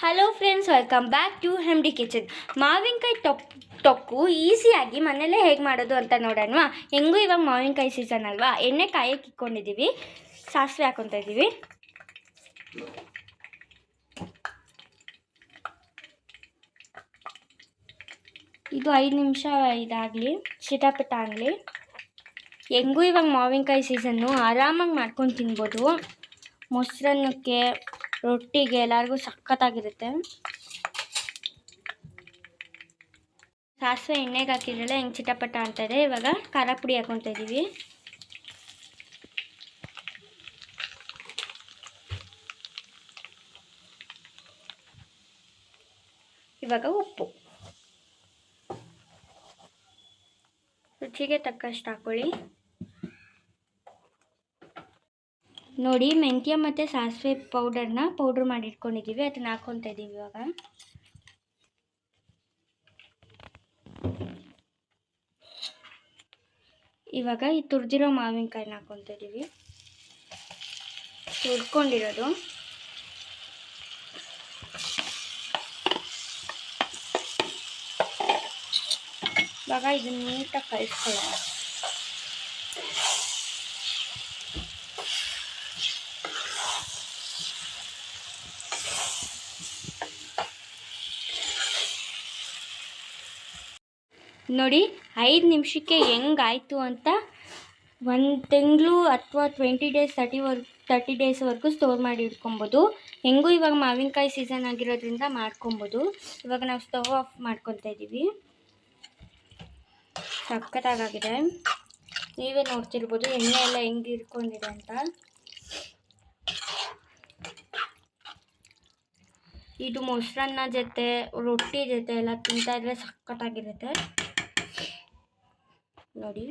Hello friends, welcome back to ಹೆಮ್ಡಿ kitchen. ಮಾವಿನಕಾಯಿ ತೊಕ್ಕು ಈಸಿಯಾಗಿ ಮನೆಯಲ್ಲೇ ಹೇಗೆ ಮಾಡೋದು ಅಂತ ನೋಡೋಣ. ಹೆಂಗೂ ಇವಾಗ ಮಾವಿನಕಾಯಿ ಸೀಸನ್ ಅಲ್ವಾ, ಎಣ್ಣೆ ಕಾಯಕ್ಕೆ ಇಟ್ಕೊಂಡಿದ್ದೀವಿ, ಸಾಸಿವೆ ಹಾಕೊತಾ ಇದ್ದೀವಿ. ಇದು 5 ನಿಮಿಷ ಇದಾಗಲಿ, ಚಿಟಪಟ ಆಗಲಿ. ಹೆಂಗೂ ಇವಾಗ ಮಾವಿನಕಾಯಿ ಸೀಸನ್ನು, ಆರಾಮಾಗಿ ಮಾಡ್ಕೊಂಡು ತಿನ್ಬೋದು. ಮೊಸರನ್ನಕ್ಕೆ, ರೊಟ್ಟಿಗೆ ಎಲ್ಲರಿಗೂ ಸಖತ್ತಾಗಿರುತ್ತೆ. ಸಾಸಿವೆ ಎಣ್ಣೆಗೆ ಹಾಕಿದ್ರಲ್ಲ ಹೆಂಗೆ ಚಿಟಪಟ ಅಂತಿದೆ. ಇವಾಗ ಖಾರ ಪುಡಿ ಹಾಕೊತಾ ಇದ್ದೀವಿ. ಇವಾಗ ಉಪ್ಪು, ರುಚಿಗೆ ತಕ್ಕಷ್ಟು ಹಾಕೊಳ್ಳಿ. ನೋಡಿ, ಮೆಂತ್ಯ ಮತ್ತು ಸಾಸಿವೆ ಪೌಡ್ರ್ ಮಾಡಿ ಇಟ್ಕೊಂಡಿದ್ದೀವಿ, ಅದನ್ನ ಹಾಕೊತಾ ಇದ್ದೀವಿ. ಇವಾಗ ಈ ತುರಿದಿರೋ ಮಾವಿನಕಾಯಿನ ಹಾಕೊತಾ ಇದ್ದೀವಿ, ತುರ್ಕೊಂಡಿರೋದು. ಇವಾಗ ಇದನ್ನ ನೀಟಾಗಿ ಕಲಿಸ್ಕೊಳ್ಳೋಣ. ನೋಡಿ, 5 ನಿಮಿಷಕ್ಕೆ ಹೆಂಗಾಯಿತು ಅಂತ. 1 ತಿಂಗಳು ಅಥವಾ 20 ಡೇಸ್ 30 ಡೇಸ್ವರೆಗೂ ಸ್ಟೋರ್ ಮಾಡಿ ಇಟ್ಕೊಬೋದು. ಹೆಂಗೂ ಇವಾಗ ಮಾವಿನಕಾಯಿ ಸೀಸನ್ ಆಗಿರೋದ್ರಿಂದ ಮಾಡ್ಕೊಬೋದು. ಇವಾಗ ನಾವು ಸ್ಟವ್ ಆಫ್ ಮಾಡ್ಕೊತಾ ಇದ್ದೀವಿ. ಸಖತ್ತಾಗಿದೆ, ನೀವೇ ನೋಡ್ತಿರ್ಬೋದು ಎಣ್ಣೆ ಎಲ್ಲ ಹೆಂಗೆ ಇಟ್ಕೊಂಡಿದೆ ಅಂತ. ಇದು ಮೊಸರನ್ನ ಜೊತೆ, ರೊಟ್ಟಿ ಜೊತೆ ಎಲ್ಲ ತಿಂತಾ ಇದ್ರೆ ಸಖತ್ತಾಗಿರುತ್ತೆ ನೋಡಿ.